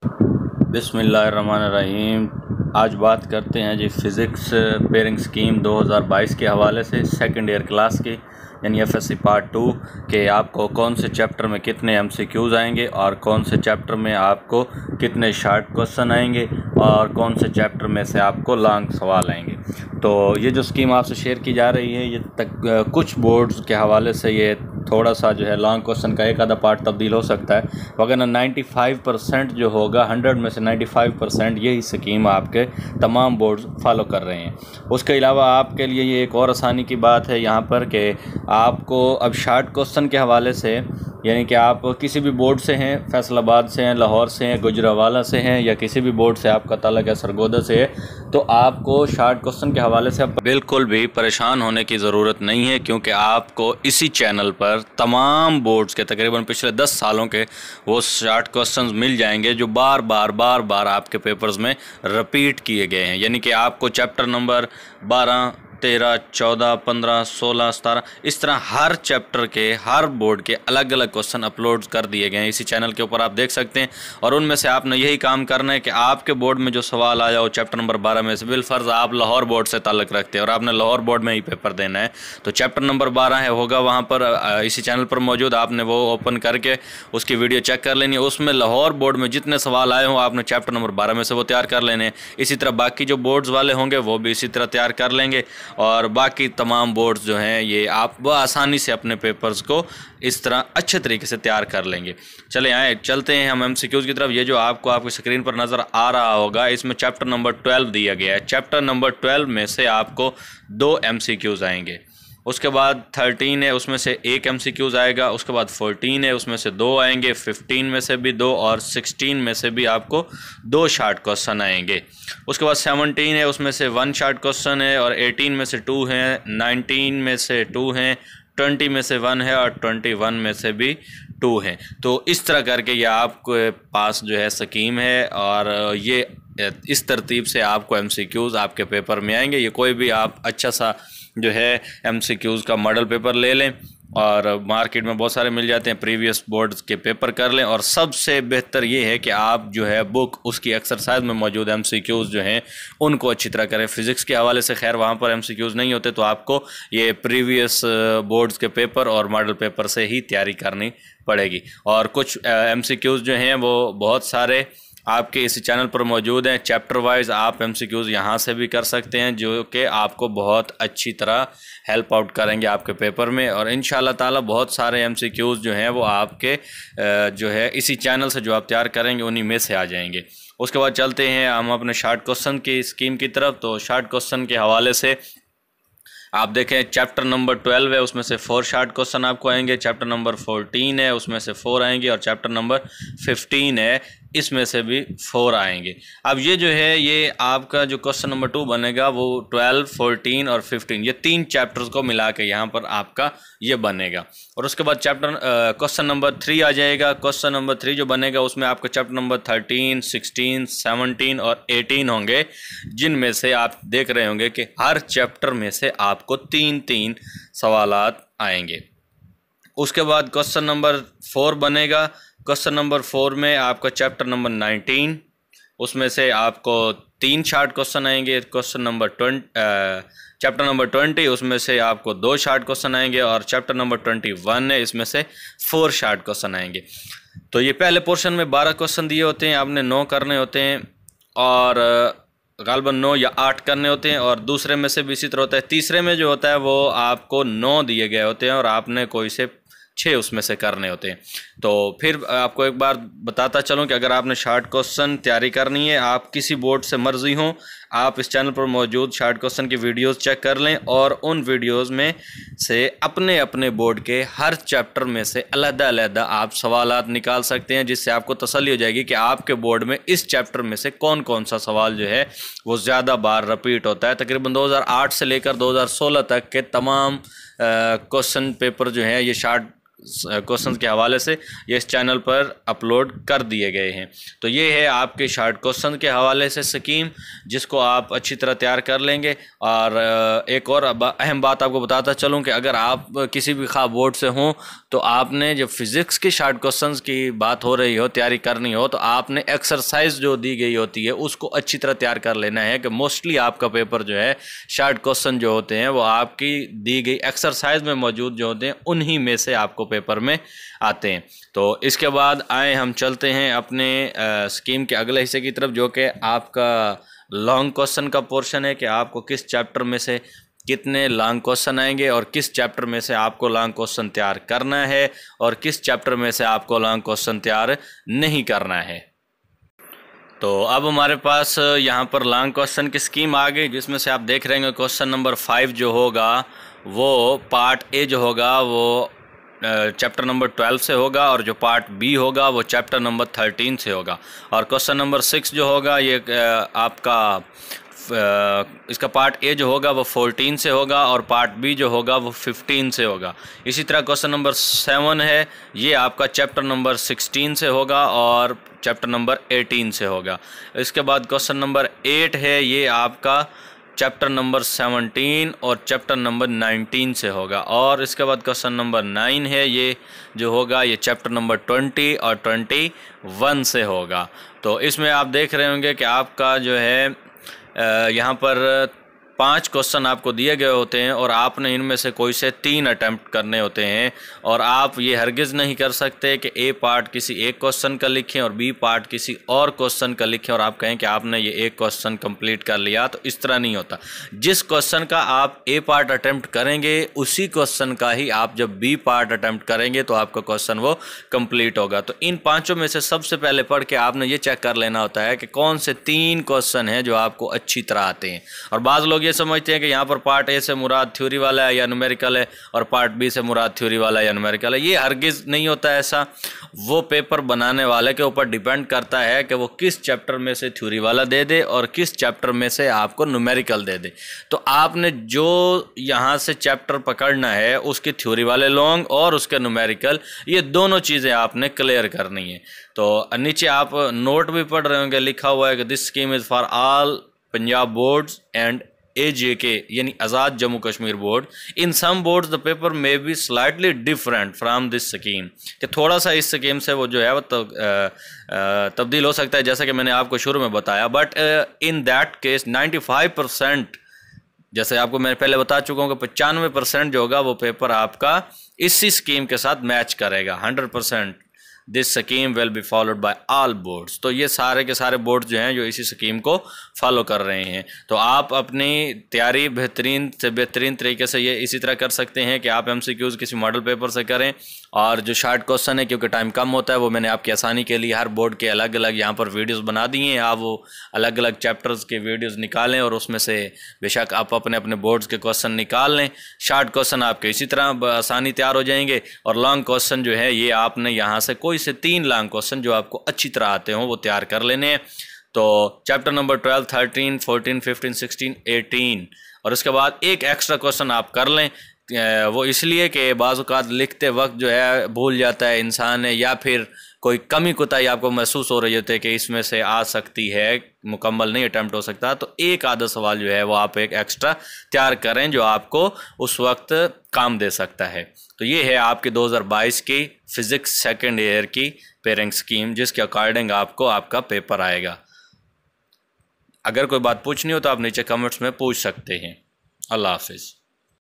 बिस्मिल्लाहिर्रहमानिर्रहीम। आज बात करते हैं जी फ़िज़िक्स पेयरिंग स्कीम 2022 के हवाले से सेकंड ईयर क्लास की यानी एफएससी पार्ट 2 के आपको कौन से चैप्टर में कितने एमसीक्यूज़ आएंगे और कौन से चैप्टर में आपको कितने शार्ट क्वेश्चन आएंगे और कौन से चैप्टर में से आपको लॉन्ग सवाल आएंगे। तो ये जो स्कीम आपसे शेयर की जा रही है ये कुछ बोर्ड्स के हवाले से ये थोड़ा सा जो है लॉन्ग क्वेश्चन का एक आधा पार्ट तब्दील हो सकता है, वगैरह 95% जो होगा 100 में से 95% यही स्कीम आपके तमाम बोर्ड्स फॉलो कर रहे हैं। उसके अलावा आपके लिए ये एक और आसानी की बात है यहाँ पर कि आपको अब शार्ट क्वेश्चन के हवाले से यानी कि आप किसी भी बोर्ड से हैं, फैसलाबाद से हैं, लाहौर से हैं, गुजरावाला से हैं या किसी भी बोर्ड से आपका ताल्लुक है सरगोदा से है, तो आपको शार्ट क्वेश्चन के हवाले से बिल्कुल भी परेशान होने की ज़रूरत नहीं है, क्योंकि आपको इसी चैनल पर तमाम बोर्ड्स के तकरीबन पिछले 10 सालों के वो शार्ट क्वेश्चंस मिल जाएंगे जो बार बार आपके पेपर्स में रिपीट किए गए हैं। यानी कि आपको चैप्टर नंबर 12, 13, 14, 15, 16, 17 इस तरह हर चैप्टर के हर बोर्ड के अलग अलग क्वेश्चन अपलोड कर दिए गए हैं इसी चैनल के ऊपर, आप देख सकते हैं। और उनमें से आपने यही काम करना है कि आपके बोर्ड में जो सवाल आया हो चैप्टर नंबर 12 में से, बिलफर्ज आप लाहौर बोर्ड से ताल्लुक़ रखते हैं और आपने लाहौर बोर्ड में ही पेपर देना है, तो चैप्टर नंबर 12 है होगा वहाँ पर इसी चैनल पर मौजूद, आपने वो ओपन करके उसकी वीडियो चेक कर लेनी है। उसमें लाहौर बोर्ड में जितने सवाल आए हों आपने चैप्टर नंबर 12 में से वो तैयार कर लेने हैं। इसी तरह बाकी जो बोर्ड्स वाले होंगे वो भी इसी तरह तैयार कर लेंगे और बाकी तमाम बोर्ड्स जो हैं ये आप आसानी से अपने पेपर्स को इस तरह अच्छे तरीके से तैयार कर लेंगे। चलते हैं हम एमसीक्यूज़ की तरफ। ये जो आपको आपकी स्क्रीन पर नज़र आ रहा होगा इसमें चैप्टर नंबर 12 दिया गया है। चैप्टर नंबर 12 में से आपको 2 एमसीक्यूज़ आएंगे, उसके बाद 13 है उसमें से 1 एमसीक्यूज़ आएगा, उसके बाद 14 है उसमें से 2 आएंगे, 15 में से भी 2 और 16 में से भी आपको 2 शार्ट क्वेश्चन आएंगे। उसके बाद 17 है उसमें से 1 शार्ट क्वेश्चन है और 18 में से 2 हैं, 19 में से 2 हैं, 20 में से 1 है और 21 में से भी 2 हैं। तो इस तरह करके ये आपके पास जो है स्कीम है और ये इस तरतीब से आपको एमसीक्यूज़ आपके पेपर में आएंगे। ये कोई भी आप अच्छा सा जो है एमसीक्यूज़ का मॉडल पेपर ले लें और मार्केट में बहुत सारे मिल जाते हैं, प्रीवियस बोर्ड्स के पेपर कर लें और सबसे बेहतर ये है कि आप जो है बुक उसकी एक्सरसाइज में मौजूद एमसीक्यूज़ जो हैं उनको अच्छी तरह करें। फ़िज़िक्स के हवाले से खैर वहाँ पर एमसीक्यूज़ नहीं होते, तो आपको ये प्रीवियस बोर्ड्स के पेपर और मॉडल पेपर से ही तैयारी करनी पड़ेगी। और कुछ एमसीक्यूज़ जो हैं वो बहुत सारे आपके इसी चैनल पर मौजूद हैं, चैप्टर वाइज आप एमसीक्यूज़ यहाँ से भी कर सकते हैं जो कि आपको बहुत अच्छी तरह हेल्प आउट करेंगे आपके पेपर में। और इंशाल्लाह ताला बहुत सारे एमसीक्यूज़ जो हैं वो आपके जो है इसी चैनल से जो आप तैयार करेंगे उन्हीं में से आ जाएंगे। उसके बाद चलते हैं हम अपने शार्ट क्वेश्चन की स्कीम की तरफ। तो शार्ट क्वेश्चन के हवाले से आप देखें चैप्टर नंबर 12 है उसमें से 4 शार्ट क्वेश्चन आपको आएंगे, चैप्टर नंबर 14 है उसमें से 4 आएंगे और चैप्टर नंबर 15 है इसमें से भी 4 आएंगे। अब ये जो है ये आपका जो क्वेश्चन नंबर 2 बनेगा वो 12, 14 और 15 ये 3 चैप्टर्स को मिला के यहाँ पर आपका ये बनेगा। और उसके बाद क्वेश्चन नंबर 3 आ जाएगा। क्वेश्चन नंबर 3 जो बनेगा उसमें आपका चैप्टर नंबर 13, 16, 17 और 18 होंगे, जिनमें से आप देख रहे होंगे कि हर चैप्टर में से आपको 3-3 सवालात आएंगे। उसके बाद क्वेश्चन नंबर 4 बनेगा। क्वेश्चन नंबर 4 में आपका चैप्टर नंबर 19 उसमें से आपको 3 शार्ट क्वेश्चन आएंगे। क्वेश्चन नंबर चैप्टर नंबर 20 उसमें से आपको 2 शार्ट क्वेश्चन आएंगे और चैप्टर नंबर 21 है इसमें से 4 शार्ट क्वेश्चन आएंगे। तो ये पहले पोर्शन में 12 क्वेश्चन दिए होते हैं, आपने 9 करने होते हैं और गालबन 9 या 8 करने होते हैं और दूसरे में से भी इसी तरह होता है। तीसरे में जो होता है वो आपको 9 दिए गए होते हैं और आपने कोई से 6 उसमें से करने होते हैं। तो फिर आपको एक बार बताता चलूं कि अगर आपने शार्ट क्वेश्चन तैयारी करनी है, आप किसी बोर्ड से मर्जी हो, आप इस चैनल पर मौजूद शार्ट क्वेश्चन की वीडियोस चेक कर लें और उन वीडियोस में से अपने अपने बोर्ड के हर चैप्टर में से अलग-अलग आप सवालात निकाल सकते हैं, जिससे आपको तसल्ली हो जाएगी कि आपके बोर्ड में इस चैप्टर में से कौन कौन सा सवाल जो है वो ज़्यादा बार रिपीट होता है। तकरीबन 2008 से लेकर 2016 तक के तमाम क्वेश्चन पेपर जो हैं ये शार्ट क्वेश्चंस के हवाले से ये इस चैनल पर अपलोड कर दिए गए हैं। तो ये है आपके शॉर्ट क्वेश्चन के हवाले से स्कीम, जिसको आप अच्छी तरह तैयार कर लेंगे। और एक और अहम बात आपको बताता चलूँ कि अगर आप किसी भी खास बोर्ड से हों तो आपने जब फिज़िक्स की शॉर्ट क्वेश्चंस की बात हो रही हो, तैयारी करनी हो, तो आपने एक्सरसाइज जो दी गई होती है उसको अच्छी तरह तैयार कर लेना है कि मोस्टली आपका पेपर जो है शॉर्ट क्वेश्चन जो होते हैं वो आपकी दी गई एक्सरसाइज में मौजूद जो होते हैं उन्हीं में से आपको पेपर में आते हैं। तो इसके बाद आए हम चलते हैं अपने स्कीम के अगले हिस्से की तरफ, जो कि आपका लॉन्ग क्वेश्चन का पोर्शन है कि आपको किस चैप्टर में से कितने लॉन्ग क्वेश्चन आएंगे और किस चैप्टर में से आपको लॉन्ग क्वेश्चन तैयार करना है और किस चैप्टर में से आपको लॉन्ग क्वेश्चन तैयार नहीं करना है। तो अब हमारे पास यहाँ पर लॉन्ग क्वेश्चन की स्कीम आ गई, जिसमें से आप देख रहे हैं क्वेश्चन नंबर 5 जो होगा वो पार्ट ए जो होगा वो चैप्टर नंबर 12 से होगा, और जो पार्ट बी होगा वो चैप्टर नंबर 13 से होगा। और क्वेश्चन नंबर 6 जो होगा ये आपका इसका पार्ट ए जो होगा वो 14 से होगा और पार्ट बी जो होगा वो 15 से होगा। इसी तरह क्वेश्चन नंबर 7 है, ये आपका चैप्टर नंबर 16 से होगा और चैप्टर नंबर 18 से होगा। इसके बाद क्वेश्चन नंबर 8 है, ये आपका चैप्टर नंबर 17 और चैप्टर नंबर 19 से होगा। और इसके बाद क्वेश्चन नंबर 9 है, ये जो होगा ये चैप्टर नंबर 20 और 21 से होगा। तो इसमें आप देख रहे होंगे कि आपका जो है यहाँ पर 5 क्वेश्चन आपको दिए गए होते हैं और आपने इनमें से कोई से 3 अटैम्प्ट करने होते हैं। और आप ये हरगिज़ नहीं कर सकते कि ए पार्ट किसी एक क्वेश्चन का लिखें और बी पार्ट किसी और क्वेश्चन का लिखें और आप कहें कि आपने ये एक क्वेश्चन कंप्लीट कर लिया। तो इस तरह नहीं होता। जिस क्वेश्चन का आप ए पार्ट अटैम्प्ट करेंगे उसी क्वेश्चन का ही आप जब बी पार्ट अटैम्प्ट करेंगे तो आपका क्वेश्चन वो कंप्लीट होगा। तो इन 5 में से सबसे पहले पढ़ के आपने ये चेक कर लेना होता है कि कौन से 3 क्वेश्चन हैं जो आपको अच्छी तरह आते हैं। और बाज़ लोग ये समझते हैं कि यहाँ पर पार्ट ए से मुराद थ्योरी वाला है या न्यूमेरिकल है और पार्ट बी से मुराद थ्योरी वाला है या न्यूमेरिकल है। ये हरगिज़ नहीं होता है ऐसा। वो पेपर बनाने वाले के ऊपर डिपेंड करता है कि वो किस चैप्टर में से थ्योरी वाला दे दे और किस चैप्टर में से आपको न्यूमेरिकल दे दे। तो आपने जो यहाँ से चैप्टर पकड़ना है उसकी थ्योरी वाले लॉन्ग और उसके न्यूमेरिकल, ये दोनों चीज़ें आपने क्लियर करनी है। तो नीचे आप नोट भी पढ़ रहे होंगे, लिखा हुआ है कि this scheme is for all Punjab boards and AJK यानी Azad Jammu Kashmir board. In some boards the paper may be slightly different from this scheme, कि थोड़ा सा इस स्कीम से वो जो है वो तब्दील हो सकता है, जैसा कि मैंने आपको शुरू में बताया। बट इन दैट केस 95%, जैसे आपको मैं पहले बता चुका हूँ कि 95% जो होगा वो पेपर आपका इसी स्कीम के साथ मैच करेगा। 100% this scheme will be followed by all boards. तो ये सारे के सारे बोर्ड्स जो हैं जो इसी स्कीम को फॉलो कर रहे हैं। तो आप अपनी तैयारी बेहतरीन से बेहतरीन तरीके से ये इसी तरह कर सकते हैं कि आप MCQs किसी मॉडल पेपर से करें, और जो शॉर्ट क्वेश्चन है क्योंकि टाइम कम होता है वो मैंने आपकी आसानी के लिए हर बोर्ड के अलग अलग यहाँ पर वीडियोस बना दिए हैं। आप वो अलग अलग चैप्टर्स के वीडियोस निकालें और उसमें से बेशक आप अपने अपने बोर्ड्स के क्वेश्चन निकाल लें। शॉर्ट क्वेश्चन आपके इसी तरह आसानी तैयार हो जाएंगे, और लॉन्ग क्वेश्चन जो है ये आपने यहाँ से कोई से 3 लॉन्ग क्वेश्चन जो आपको अच्छी तरह आते हों वो तैयार कर लेने हैं। तो चैप्टर नंबर 12, 13, 14, 15, 16, 18, और उसके बाद एक एक्स्ट्रा क्वेश्चन आप कर लें। वो इसलिए कि बाज़ औक़ात लिखते वक्त जो है भूल जाता है इंसान है, या फिर कोई कमी कोताही आपको महसूस हो रही होती है कि इसमें से आ सकती है, मुकम्मल नहीं अटैम्प्ट हो सकता, तो एक आधा सवाल जो है वो आप एक एक्स्ट्रा तैयार करें जो आपको उस वक्त काम दे सकता है। तो ये है आपकी 2022 की फ़िज़िक्स सेकेंड ईयर की पेयरिंग स्कीम, जिसके अकॉर्डिंग आपको आपका पेपर आएगा। अगर कोई बात पूछनी हो तो आप नीचे कमेंट्स में पूछ सकते हैं। अल्लाह हाफिज़।